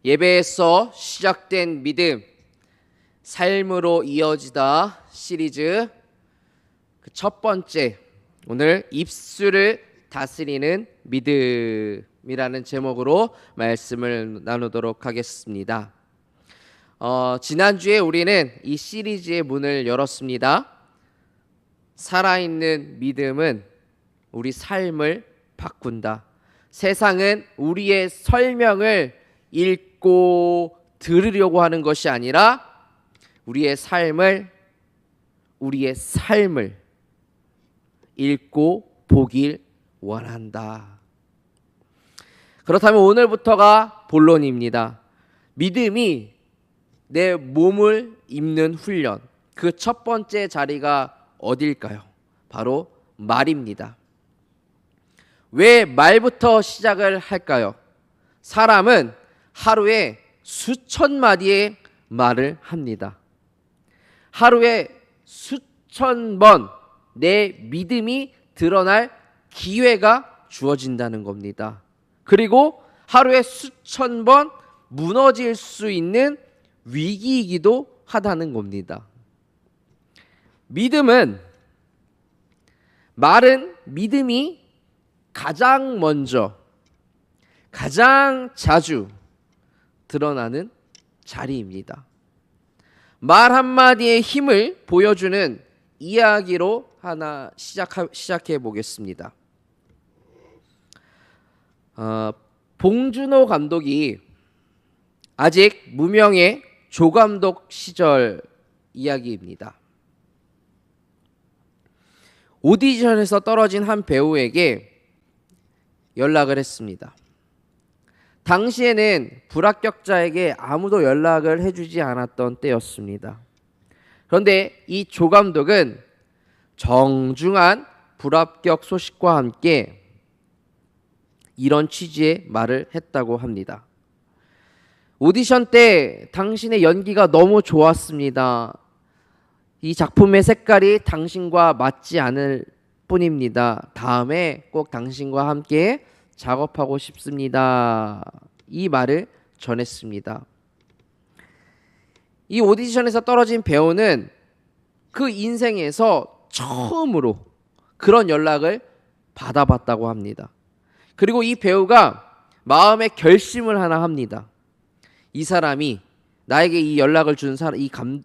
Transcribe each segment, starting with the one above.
예배에서 시작된 믿음, 삶으로 이어지다 시리즈 그 첫 번째, 오늘 입술을 다스리는 믿음이라는 제목으로 말씀을 나누도록 하겠습니다. 지난주에 우리는 이 시리즈의 문을 열었습니다. 살아있는 믿음은 우리 삶을 바꾼다. 세상은 우리의 설명을 읽고 들으려고 하는 것이 아니라 우리의 삶을 읽고 보길 원한다. 그렇다면 오늘부터가 본론입니다. 믿음이 내 몸을 입는 훈련, 그 첫 번째 자리가 어딜까요? 바로 말입니다. 왜 말부터 시작을 할까요? 사람은 하루에 수천 마디의 말을 합니다. 하루에 수천 번 내 믿음이 드러날 기회가 주어진다는 겁니다. 그리고 하루에 수천 번 무너질 수 있는 위기이기도 하다는 겁니다. 말은 믿음이 가장 먼저, 가장 자주 드러나는 자리입니다. 말 한마디의 힘을 보여주는 이야기로 하나 시작해 보겠습니다. 봉준호 감독이 아직 무명의 조감독 시절 이야기입니다. 오디션에서 떨어진 한 배우에게 연락을 했습니다. 당시에는 불합격자에게 아무도 연락을 해주지 않았던 때였습니다. 그런데 이 조 감독은 정중한 불합격 소식과 함께 이런 취지의 말을 했다고 합니다. 오디션 때 당신의 연기가 너무 좋았습니다. 이 작품의 색깔이 당신과 맞지 않을 뿐입니다. 다음에 꼭 당신과 함께 작업하고 싶습니다. 이 말을 전했습니다. 이 오디션에서 떨어진 배우는 그 인생에서 처음으로 그런 연락을 받아봤다고 합니다. 그리고 이 배우가 마음의 결심을 하나 합니다. 이 사람이, 나에게 이 연락을 준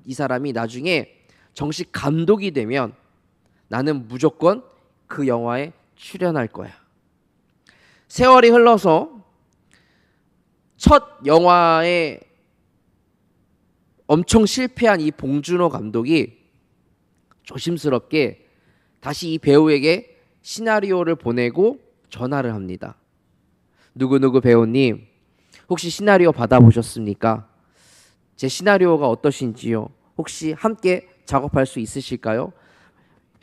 이 사람이 나중에 정식 감독이 되면 나는 무조건 그 영화에 출연할 거야. 세월이 흘러서 첫 영화에 엄청 실패한 이 봉준호 감독이 조심스럽게 다시 이 배우에게 시나리오를 보내고 전화를 합니다. 누구누구 배우님, 혹시 시나리오 받아보셨습니까? 제 시나리오가 어떠신지요? 혹시 함께 작업할 수 있으실까요?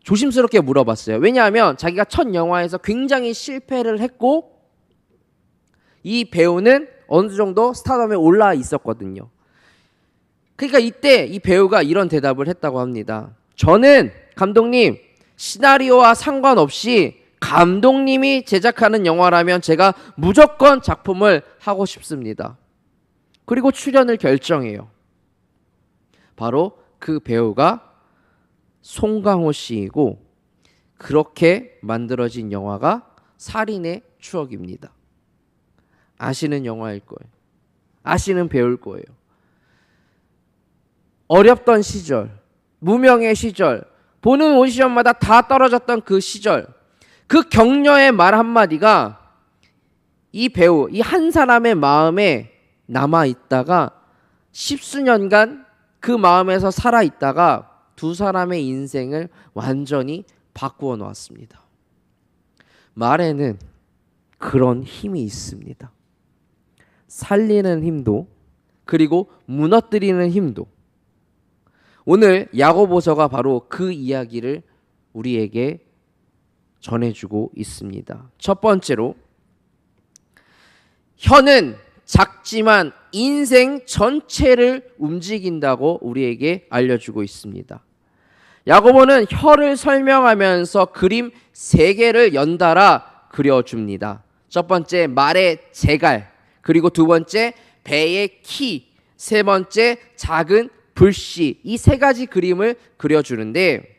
조심스럽게 물어봤어요. 왜냐하면 자기가 첫 영화에서 굉장히 실패를 했고 이 배우는 어느 정도 스타덤에 올라 있었거든요. 그러니까 이때 이 배우가 이런 대답을 했다고 합니다. 저는 감독님, 시나리오와 상관없이 감독님이 제작하는 영화라면 제가 무조건 작품을 하고 싶습니다. 그리고 출연을 결정해요. 바로 그 배우가 송강호 씨이고, 그렇게 만들어진 영화가 살인의 추억입니다. 아시는 영화일 거예요. 아시는 배우일 거예요. 어렵던 시절, 무명의 시절, 보는 오디션마다 다 떨어졌던 그 시절, 그 격려의 말 한마디가 이 배우, 이 한 사람의 마음에 남아있다가 십수년간 그 마음에서 살아있다가 두 사람의 인생을 완전히 바꾸어 놓았습니다. 말에는 그런 힘이 있습니다. 살리는 힘도, 그리고 무너뜨리는 힘도. 오늘 야고보서가 바로 그 이야기를 우리에게 전해주고 있습니다. 첫 번째로, 혀는 작지만 인생 전체를 움직인다고 우리에게 알려주고 있습니다. 야고보는 혀를 설명하면서 그림 3개를 연달아 그려줍니다. 첫 번째, 말의 재갈, 그리고 두 번째, 배의 키, 세 번째 작은 불씨, 이 세 가지 그림을 그려주는데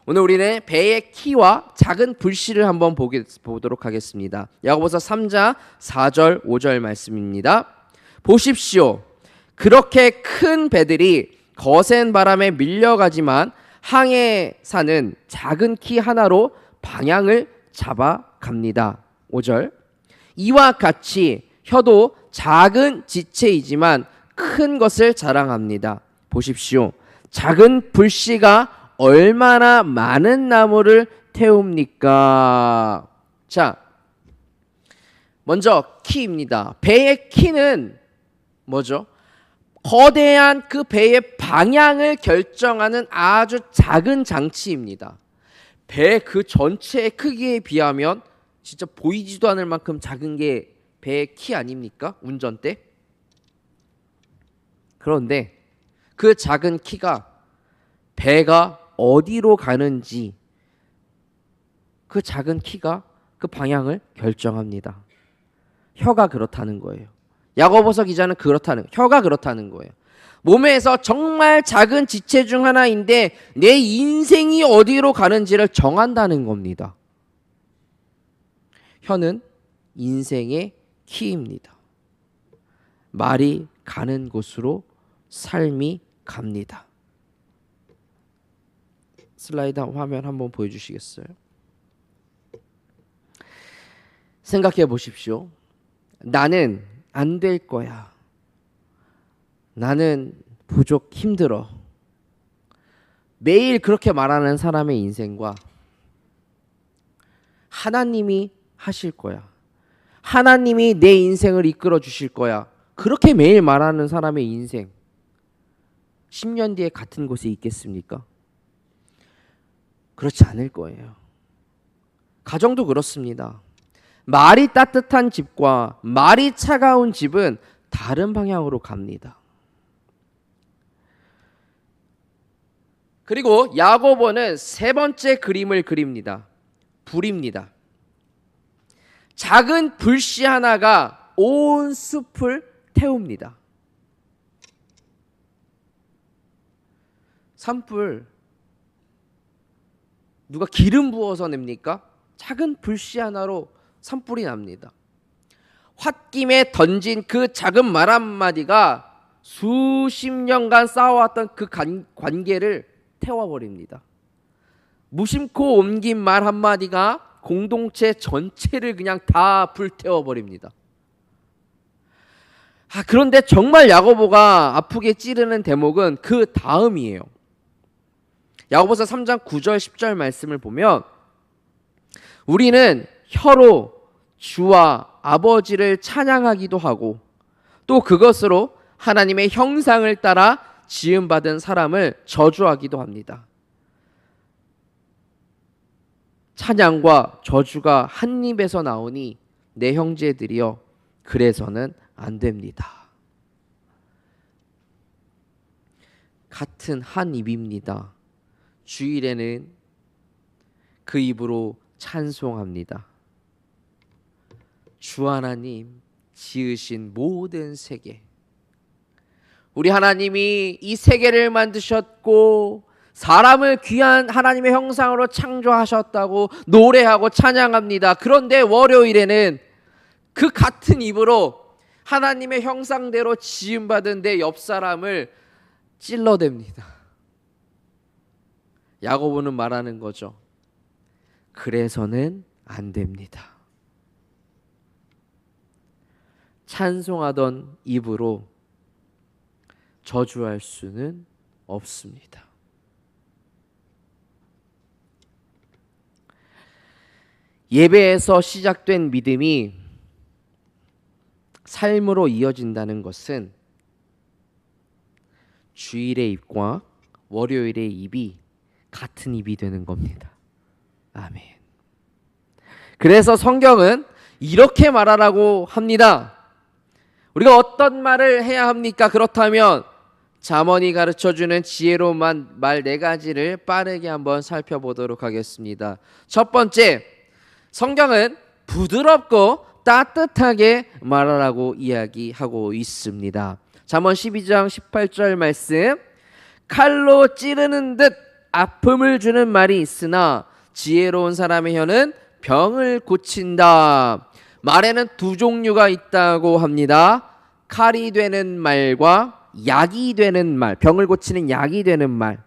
오늘 우리는 배의 키와 작은 불씨를 한번 보도록 하겠습니다. 야고보서 3장 4절 5절 말씀입니다. 보십시오. 그렇게 큰 배들이 거센 바람에 밀려가지만 항해 사는 작은 키 하나로 방향을 잡아갑니다. 5절. 이와 같이 혀도 작은 지체이지만 큰 것을 자랑합니다. 보십시오. 작은 불씨가 얼마나 많은 나무를 태웁니까? 자, 먼저 키입니다. 배의 키는 뭐죠? 거대한 그 배의 방향을 결정하는 아주 작은 장치입니다. 배 그 전체의 크기에 비하면 진짜 보이지도 않을 만큼 작은 게 배의 키 아닙니까? 운전대? 그런데 그 작은 키가 배가 어디로 가는지 그 작은 키가 그 방향을 결정합니다. 혀가 그렇다는 거예요. 야고보서 기자는 혀가 그렇다는 거예요. 몸에서 정말 작은 지체 중 하나인데 내 인생이 어디로 가는지를 정한다는 겁니다. 혀는 인생의 키입니다. 말이 가는 곳으로 삶이 갑니다. 슬라이드 화면 한번 보여주시겠어요? 생각해 보십시오. 나는 안 될 거야. 나는 부족, 힘들어. 매일 그렇게 말하는 사람의 인생과 하나님이 하실 거야. 하나님이 내 인생을 이끌어 주실 거야. 그렇게 매일 말하는 사람의 인생 10년 뒤에 같은 곳에 있겠습니까? 그렇지 않을 거예요. 가정도 그렇습니다. 말이 따뜻한 집과 말이 차가운 집은 다른 방향으로 갑니다. 그리고 야고보는 세 번째 그림을 그립니다. 불입니다. 작은 불씨 하나가 온 숲을 태웁니다. 산불 누가 기름 부어서 냅니까? 작은 불씨 하나로 산불이 납니다. 홧김에 던진 그 작은 말 한마디가 수십 년간 쌓아왔던 그 관계를 태워버립니다. 무심코 옮긴 말 한마디가 공동체 전체를 그냥 다 불태워버립니다. 그런데 정말 야고보가 아프게 찌르는 대목은 그 다음이에요. 야고보서 3장 9절 10절 말씀을 보면 우리는 혀로 주와 아버지를 찬양하기도 하고 또 그것으로 하나님의 형상을 따라 지음받은 사람을 저주하기도 합니다. 찬양과 저주가 한 입에서 나오니 내 형제들이여 그래서는 안 됩니다. 같은 한 입입니다. 주일에는 그 입으로 찬송합니다. 주 하나님 지으신 모든 세계, 우리 하나님이 이 세계를 만드셨고 사람을 귀한 하나님의 형상으로 창조하셨다고 노래하고 찬양합니다. 그런데 월요일에는 그 같은 입으로 하나님의 형상대로 지음받은 내 옆 사람을 찔러댑니다. 야고보는 말하는 거죠. 그래서는 안 됩니다. 찬송하던 입으로 저주할 수는 없습니다. 예배에서 시작된 믿음이 삶으로 이어진다는 것은 주일의 입과 월요일의 입이 같은 입이 되는 겁니다. 아멘. 그래서 성경은 이렇게 말하라고 합니다. 우리가 어떤 말을 해야 합니까? 그렇다면 잠언이 가르쳐주는 지혜로운 말 네 가지를 빠르게 한번 살펴보도록 하겠습니다. 첫 번째, 성경은 부드럽고 따뜻하게 말하라고 이야기하고 있습니다. 잠언 12장 18절 말씀. 칼로 찌르는 듯 아픔을 주는 말이 있으나 지혜로운 사람의 혀는 병을 고친다. 말에는 두 종류가 있다고 합니다. 칼이 되는 말과 약이 되는 말, 병을 고치는 약이 되는 말.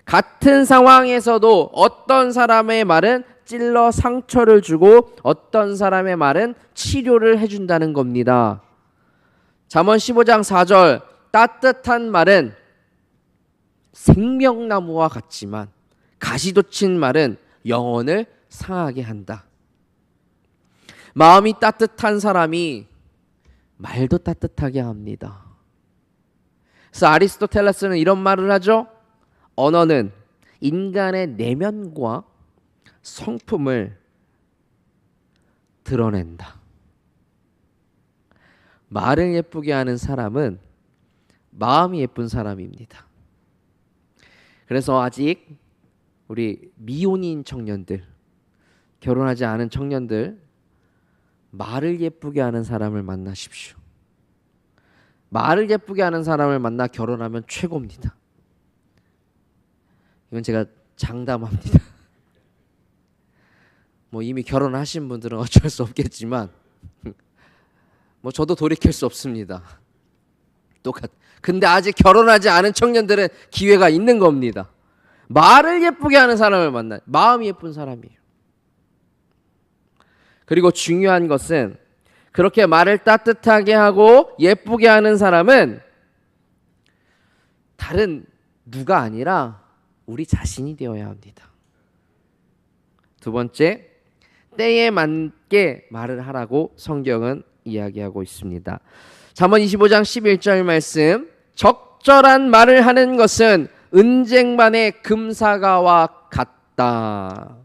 같은 상황에서도 어떤 사람의 말은 찔러 상처를 주고 어떤 사람의 말은 치료를 해준다는 겁니다. 잠언 15장 4절. 따뜻한 말은 생명나무와 같지만 가시돋친 말은 영혼을 상하게 한다. 마음이 따뜻한 사람이 말도 따뜻하게 합니다. 그래서 아리스토텔레스는 이런 말을 하죠. 언어는 인간의 내면과 성품을 드러낸다. 말을 예쁘게 하는 사람은 마음이 예쁜 사람입니다. 그래서 아직 우리 미혼인 청년들, 결혼하지 않은 청년들, 말을 예쁘게 하는 사람을 만나십시오. 말을 예쁘게 하는 사람을 만나 결혼하면 최고입니다. 이건 제가 장담합니다. 뭐 이미 결혼하신 분들은 어쩔 수 없겠지만 뭐 저도 돌이킬 수 없습니다. 근데 아직 결혼하지 않은 청년들은 기회가 있는 겁니다. 말을 예쁘게 하는 사람을 만나. 마음이 예쁜 사람이에요. 그리고 중요한 것은 그렇게 말을 따뜻하게 하고 예쁘게 하는 사람은 다른 누가 아니라 우리 자신이 되어야 합니다. 두 번째, 때에 맞게 말을 하라고 성경은 이야기하고 있습니다. 잠언 25장 11절 말씀. 적절한 말을 하는 것은 은쟁반의 금사과와 같다.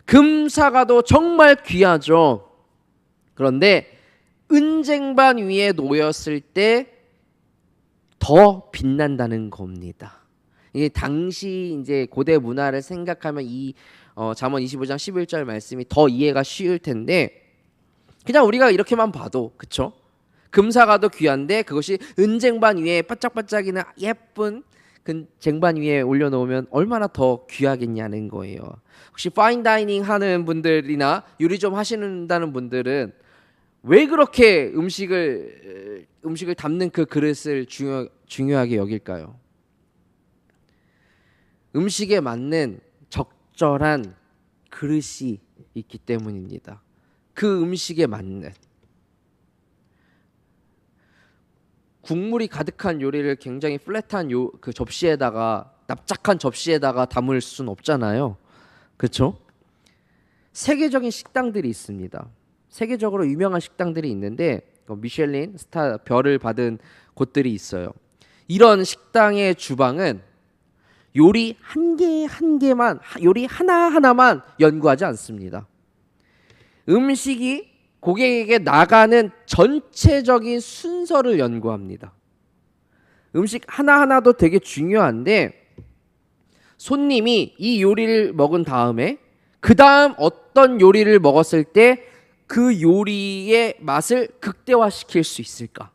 금사과도 정말 귀하죠. 그런데 은쟁반 위에 놓였을 때 더 빛난다는 겁니다. 이게 당시 이제 고대 문화를 생각하면 이 잠언 25장 11절 말씀이 더 이해가 쉬울 텐데 그냥 우리가 이렇게만 봐도 그쵸? 금사과도 귀한데 그것이 은쟁반 위에 반짝반짝이는 예쁜 그 쟁반 위에 올려놓으면 얼마나 더 귀하겠냐는 거예요. 혹시 파인다이닝 하는 분들이나 요리 좀 하시는다는 분들은 왜 그렇게 음식을 담는 그 그릇을 중요하게 여길까요? 음식에 맞는 적절한 그릇이 있기 때문입니다. 그 음식에 맞는. 국물이 가득한 요리를 굉장히 플랫한 그 접시에다가 납작한 접시에다가 담을 수는 없잖아요. 그렇죠? 세계적인 식당들이 있습니다. 세계적으로 유명한 식당들이 있는데 미슐린 스타 별을 받은 곳들이 있어요. 이런 식당의 주방은 요리 한 개만 요리 하나하나만 연구하지 않습니다. 음식이 고객에게 나가는 전체적인 순서를 연구합니다. 음식 하나하나도 되게 중요한데 손님이 이 요리를 먹은 다음에 그 다음 어떤 요리를 먹었을 때 그 요리의 맛을 극대화시킬 수 있을까?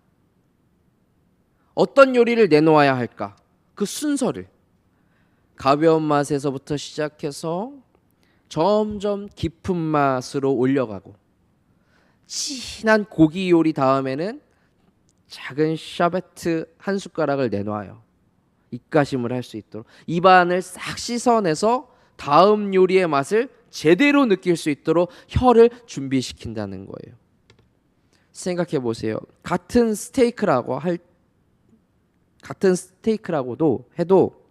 어떤 요리를 내놓아야 할까? 그 순서를 가벼운 맛에서부터 시작해서 점점 깊은 맛으로 올려가고 진한 고기 요리 다음에는 작은 샤베트 한 숟가락을 내놔요. 입가심을 할 수 있도록 입안을 싹 씻어내서 다음 요리의 맛을 제대로 느낄 수 있도록 혀를 준비시킨다는 거예요. 생각해 보세요. 같은 스테이크라고도 해도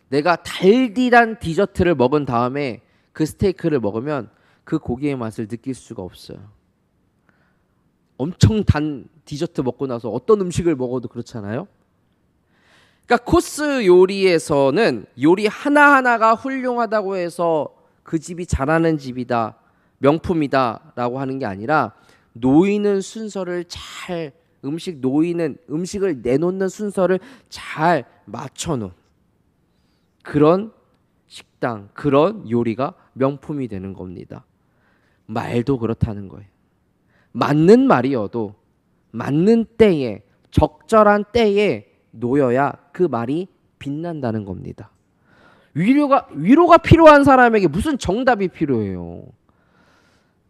내가 달디란 디저트를 먹은 다음에 그 스테이크를 먹으면 그 고기의 맛을 느낄 수가 없어요. 엄청 단 디저트 먹고 나서 어떤 음식을 먹어도 그렇잖아요. 그러니까 코스 요리에서는 요리 하나하나가 훌륭하다고 해서 그 집이 잘하는 집이다, 명품이다 라고 하는 게 아니라 놓이는 순서를 잘 음식을 내놓는 순서를 잘 맞춰놓은 그런 식당, 그런 요리가 명품이 되는 겁니다. 말도 그렇다는 거예요. 맞는 말이어도 맞는 때에, 적절한 때에 놓여야 그 말이 빛난다는 겁니다. 위로가 필요한 사람에게 무슨 정답이 필요해요.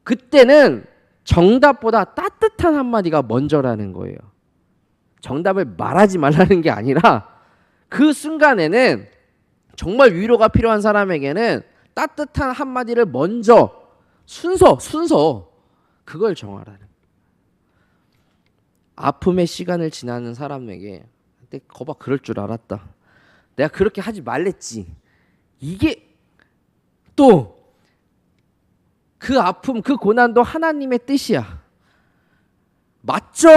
그때는 정답보다 따뜻한 한마디가 먼저라는 거예요. 정답을 말하지 말라는 게 아니라 그 순간에는 정말 위로가 필요한 사람에게는 따뜻한 한마디를 먼저 순서 그걸 정하라는 거예요. 아픔의 시간을 지나는 사람에게 거봐 그럴 줄 알았다. 내가 그렇게 하지 말랬지. 이게 또 그 아픔, 그 고난도 하나님의 뜻이야. 맞죠?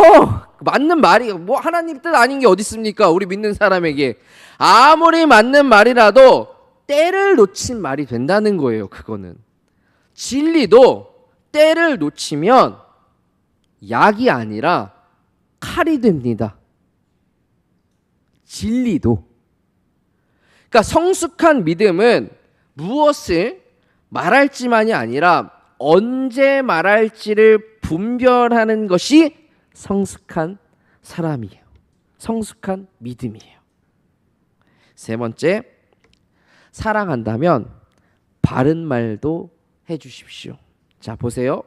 맞는 말이 뭐 하나님 뜻 아닌 게 어디 있습니까? 우리 믿는 사람에게 아무리 맞는 말이라도 때를 놓친 말이 된다는 거예요. 그거는 진리도 때를 놓치면 약이 아니라 칼이 됩니다. 진리도. 그러니까 성숙한 믿음은 무엇을 말할지만이 아니라 언제 말할지를 분별하는 것이 성숙한 사람이에요. 성숙한 믿음이에요. 세 번째, 사랑한다면 바른 말도 해주십시오. 자, 보세요.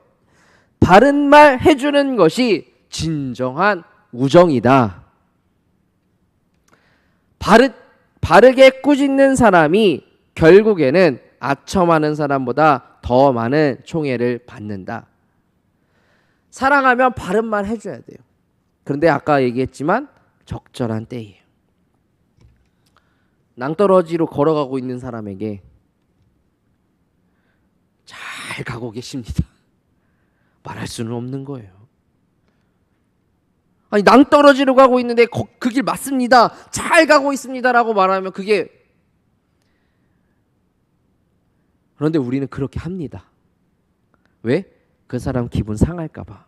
바른 말 해주는 것이 진정한 우정이다. 바르게 꾸짖는 사람이 결국에는 아첨하는 사람보다 더 많은 총애를 받는다. 사랑하면 바른 말 해줘야 돼요. 그런데 아까 얘기했지만 적절한 때예요. 낭떠러지로 걸어가고 있는 사람에게 잘 가고 계십니다. 말할 수는 없는 거예요. 아니 낭떠러지로 가고 있는데 그 길 맞습니다. 잘 가고 있습니다라고 말하면 그게 그런데 우리는 그렇게 합니다. 왜? 그 사람 기분 상할까 봐.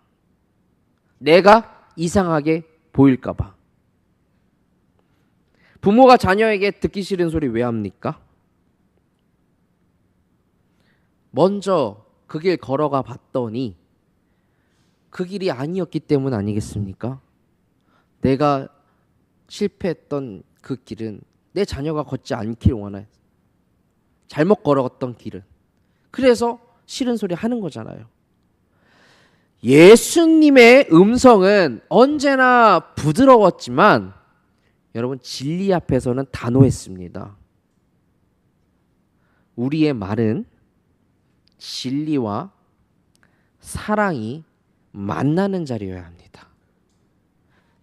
내가 이상하게 보일까 봐. 부모가 자녀에게 듣기 싫은 소리 왜 합니까? 먼저 그 길 걸어가 봤더니 그 길이 아니었기 때문 아니겠습니까? 내가 실패했던 그 길은 내 자녀가 걷지 않길 원해. 잘못 걸어갔던 길은. 그래서 싫은 소리 하는 거잖아요. 예수님의 음성은 언제나 부드러웠지만 여러분 진리 앞에서는 단호했습니다. 우리의 말은 진리와 사랑이 만나는 자리여야 합니다.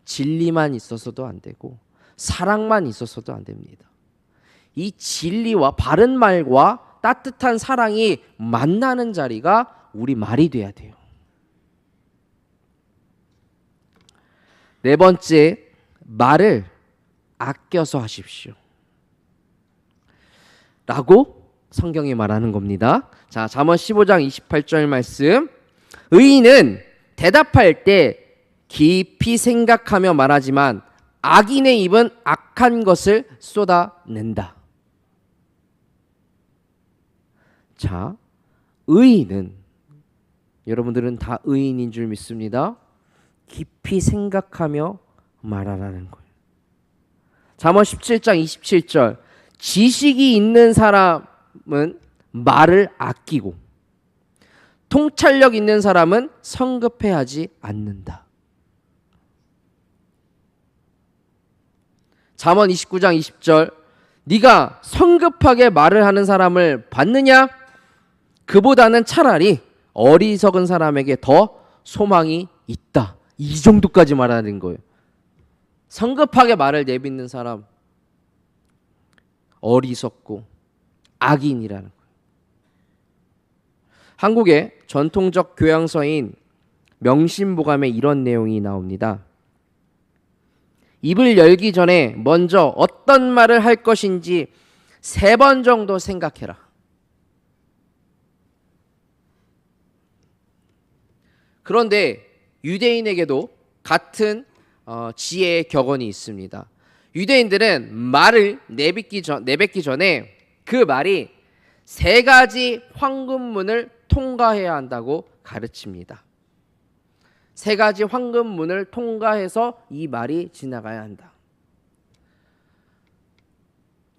진리만 있어서도 안 되고 사랑만 있어서도 안 됩니다. 이 진리와 바른 말과 따뜻한 사랑이 만나는 자리가 우리 말이 돼야 돼요. 네 번째, 말을 아껴서 하십시오. 라고 성경이 말하는 겁니다. 자, 잠언 15장 28절 말씀. 의인은 대답할 때 깊이 생각하며 말하지만 악인의 입은 악한 것을 쏟아낸다. 자, 의인은 여러분들은 다 의인인 줄 믿습니다. 깊이 생각하며 말하라는 거예요. 잠언 17장 27절. 지식이 있는 사람은 말을 아끼고 통찰력 있는 사람은 성급해하지 않는다. 잠언 29장 20절. 네가 성급하게 말을 하는 사람을 봤느냐? 그보다는 차라리 어리석은 사람에게 더 소망이 있다. 이 정도까지 말하는 거예요. 성급하게 말을 내뱉는 사람 어리석고 악인이라는 거예요. 한국의 전통적 교양서인 명심보감에 이런 내용이 나옵니다. 입을 열기 전에 먼저 어떤 말을 할 것인지 3번 정도 생각해라. 그런데 유대인에게도 같은 지혜의 격언이 있습니다. 유대인들은 말을 내뱉기 전에 그 말이 3가지 황금문을 통과해야 한다고 가르칩니다. 세 가지 황금문을 통과해서 이 말이 지나가야 한다.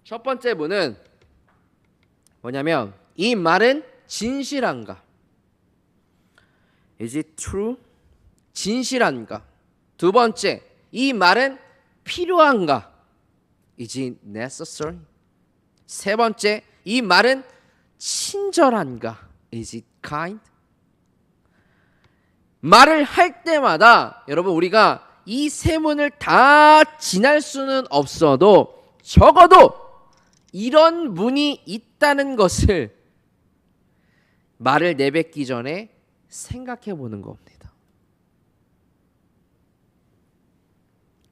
첫 번째 문은 뭐냐면 이 말은 진실한가? Is it true? 진실한가? 두 번째, 이 말은 필요한가? Is it necessary? 세 번째, 이 말은 친절한가? Is it kind? 말을 할 때마다 여러분 우리가 이 세 문을 다 지날 수는 없어도 적어도 이런 문이 있다는 것을 말을 내뱉기 전에 생각해 보는 겁니다.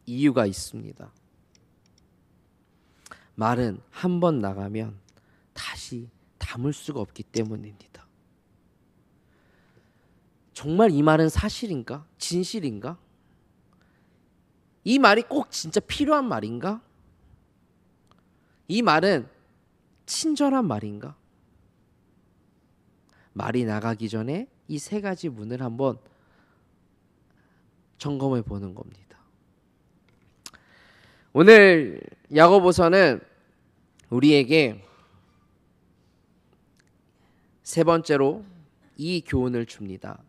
이유가 있습니다. 말은 한 번 나가면 다시 담을 수가 없기 때문입니다. 정말 이 말은 사실인가? 진실인가? 이 말이 꼭 진짜 필요한 말인가? 이 말은 친절한 말인가? 말이 나가기 전에 이 세 가지 문을 한번 점검해 보는 겁니다. 오늘 야고보서는 우리에게 세 번째로 이 교훈을 줍니다.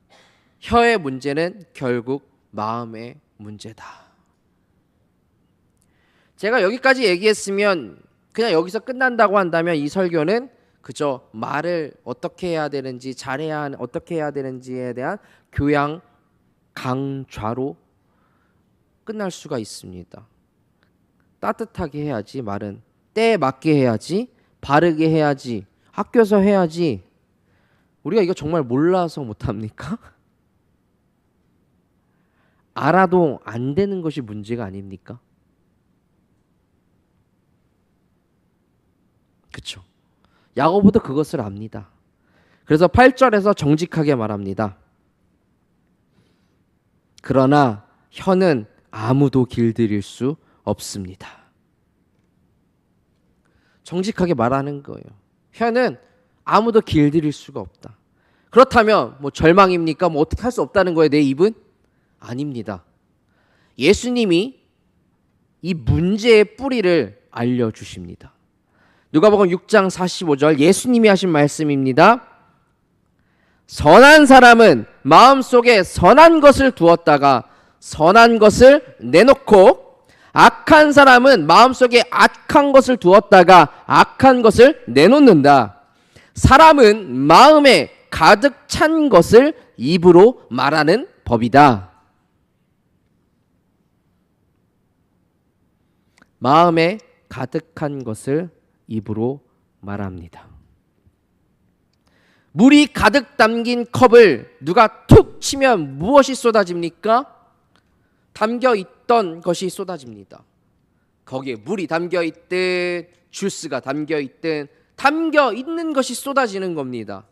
혀의 문제는 결국 마음의 문제다. 제가 여기까지 얘기했으면 그냥 여기서 끝난다고 한다면 이 설교는 그저 말을 어떻게 해야 되는지 어떻게 해야 되는지에 대한 교양 강좌로 끝날 수가 있습니다. 따뜻하게 해야지, 말은 때에 맞게 해야지, 바르게 해야지, 아껴서 해야지. 우리가 이거 정말 몰라서 못합니까? 알아도 안 되는 것이 문제가 아닙니까? 그렇죠. 야고보도 그것을 압니다. 그래서 8절에서 정직하게 말합니다. 그러나 혀는 아무도 길들일 수 없습니다. 정직하게 말하는 거예요. 혀는 아무도 길들일 수가 없다. 그렇다면 뭐 절망입니까? 뭐 어떻게 할 수 없다는 거예요, 내 입은? 아닙니다. 예수님이 이 문제의 뿌리를 알려주십니다. 누가복음 6장 45절 예수님이 하신 말씀입니다. 선한 사람은 마음속에 선한 것을 두었다가 선한 것을 내놓고 악한 사람은 마음속에 악한 것을 두었다가 악한 것을 내놓는다. 사람은 마음에 가득 찬 것을 입으로 말하는 법이다. 마음에 가득한 것을 입으로 말합니다. 물이 가득 담긴 컵을 누가 툭 치면 무엇이 쏟아집니까? 담겨 있던 것이 쏟아집니다. 거기에 물이 담겨 있든 주스가 담겨 있든 담겨 있는 것이 쏟아지는 겁니다.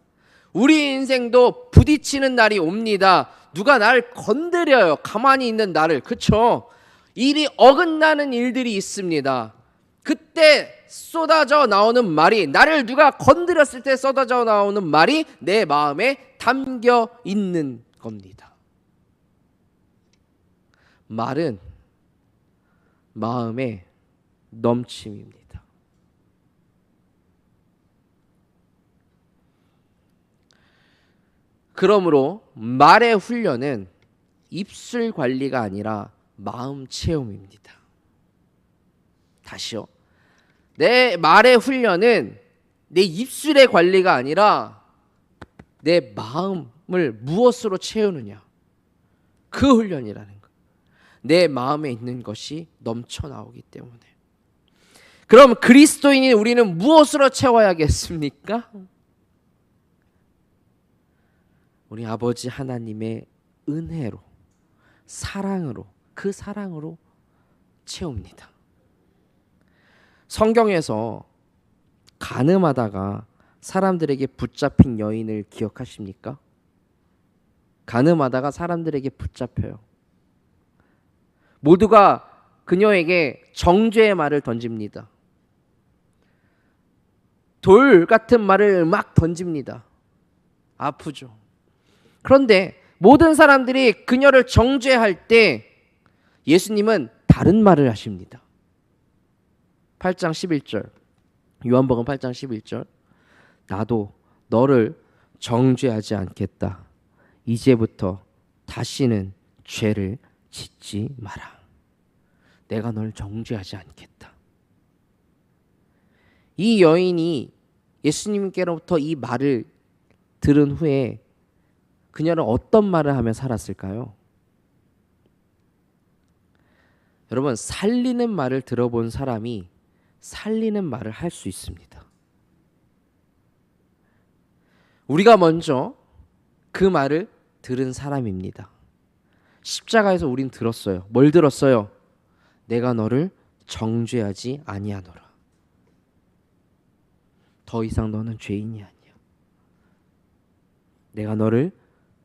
우리 인생도 부딪히는 날이 옵니다. 누가 나를 건드려요. 가만히 있는 나를. 그렇죠? 일이 어긋나는 일들이 있습니다. 그때 쏟아져 나오는 말이, 나를 누가 건드렸을 때 쏟아져 나오는 말이 내 마음에 담겨 있는 겁니다. 말은 마음의 넘침입니다. 그러므로 말의 훈련은 입술 관리가 아니라 마음 체험입니다. 다시요. 내 말의 훈련은 내 입술의 관리가 아니라 내 마음을 무엇으로 채우느냐, 그 훈련이라는 거예요. 내 마음에 있는 것이 넘쳐나오기 때문에. 그럼 그리스도인인 우리는 무엇으로 채워야겠습니까? 우리 아버지 하나님의 은혜로, 사랑으로, 그 사랑으로 채웁니다. 성경에서 간음하다가 사람들에게 붙잡힌 여인을 기억하십니까? 간음하다가 사람들에게 붙잡혀요. 모두가 그녀에게 정죄의 말을 던집니다. 돌 같은 말을 막 던집니다. 아프죠. 그런데 모든 사람들이 그녀를 정죄할 때 예수님은 다른 말을 하십니다. 8장 11절, 요한복음 8장 11절, 나도 너를 정죄하지 않겠다. 이제부터 다시는 죄를 짓지 마라. 내가 널 정죄하지 않겠다. 이 여인이 예수님께로부터 이 말을 들은 후에 그녀는 어떤 말을 하며 살았을까요? 여러분, 살리는 말을 들어본 사람이 살리는 말을 할 수 있습니다. 우리가 먼저 그 말을 들은 사람입니다. 십자가에서 우린 들었어요. 뭘 들었어요? 내가 너를 정죄하지 아니하노라. 더 이상 너는 죄인이 아니야. 내가 너를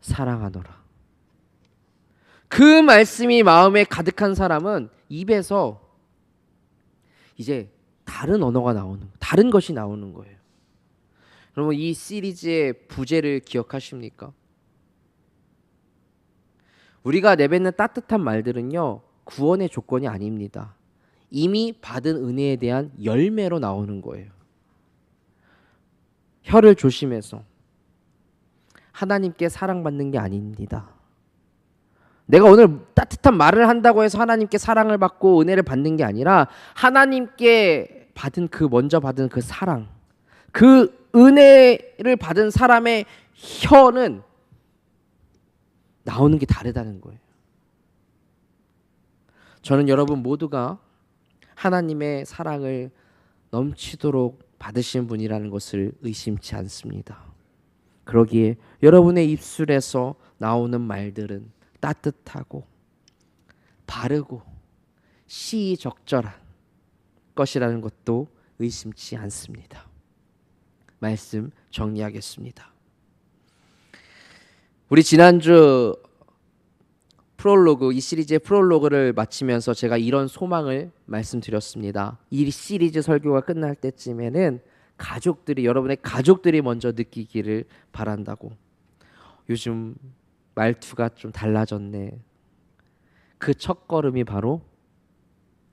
사랑하노라. 그 말씀이 마음에 가득한 사람은 입에서 이제 다른 언어가 나오는, 다른 것이 나오는 거예요. 여러분, 이 시리즈의 부제를 기억하십니까? 우리가 내뱉는 따뜻한 말들은요, 구원의 조건이 아닙니다. 이미 받은 은혜에 대한 열매로 나오는 거예요. 혀를 조심해서 하나님께 사랑받는 게 아닙니다. 내가 오늘 따뜻한 말을 한다고 해서 하나님께 사랑을 받고 은혜를 받는 게 아니라 하나님께 받은 그 먼저 받은 그 사랑, 그 은혜를 받은 사람의 혀는 나오는 게 다르다는 거예요. 저는 여러분 모두가 하나님의 사랑을 넘치도록 받으신 분이라는 것을 의심치 않습니다. 그러기에 여러분의 입술에서 나오는 말들은 따뜻하고 바르고 시의적절한 것이라는 것도 의심치 않습니다. 말씀 정리하겠습니다. 우리 지난주 프롤로그, 이 시리즈의 프롤로그를 마치면서 제가 이런 소망을 말씀드렸습니다. 이 시리즈 설교가 끝날 때쯤에는 가족들이, 여러분의 가족들이 먼저 느끼기를 바란다고. 요즘 말투가 좀 달라졌네. 그 첫걸음이 바로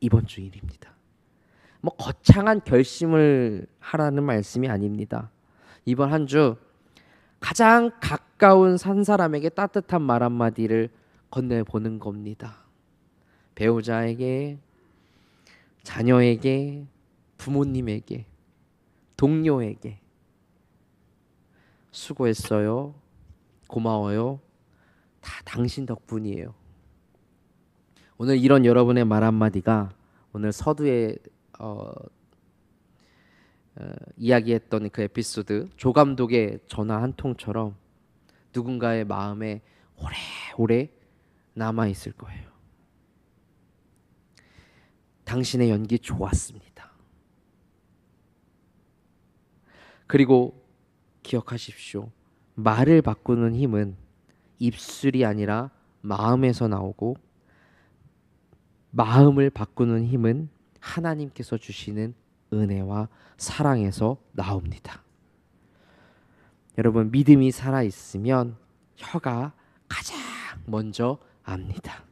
이번 주 일입니다. 뭐 거창한 결심을 하라는 말씀이 아닙니다. 이번 한 주 가장 가까운 한 사람에게 따뜻한 말 한마디를 건네보는 겁니다. 배우자에게, 자녀에게, 부모님에게, 동료에게 수고했어요. 고마워요. 다 당신 덕분이에요. 오늘 이런 여러분의 말 한마디가 오늘 서두에 이야기했던 그 에피소드, 조 감독의 전화 한 통처럼 누군가의 마음에 오래오래 남아있을 거예요. 당신의 연기 좋았습니다. 그리고 기억하십시오. 말을 바꾸는 힘은 입술이 아니라 마음에서 나오고, 마음을 바꾸는 힘은 하나님께서 주시는 은혜와 사랑에서 나옵니다. 여러분, 믿음이 살아있으면 혀가 가장 먼저 압니다.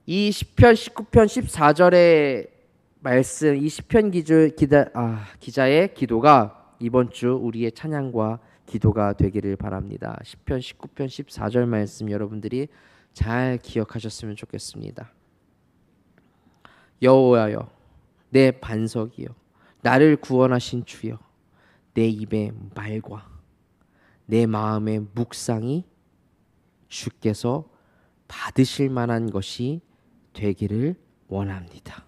이 시편 19편 14절의 말씀, 이 시편 기자의 기도가 이번 주 우리의 찬양과 기도가 되기를 바랍니다. 시편 19편 14절 말씀 여러분들이 잘 기억하셨으면 좋겠습니다. 여호와여, 내 반석이여, 나를 구원하신 주여, 내 입의 말과 내 마음의 묵상이 주께서 받으실 만한 것이 되기를 원합니다.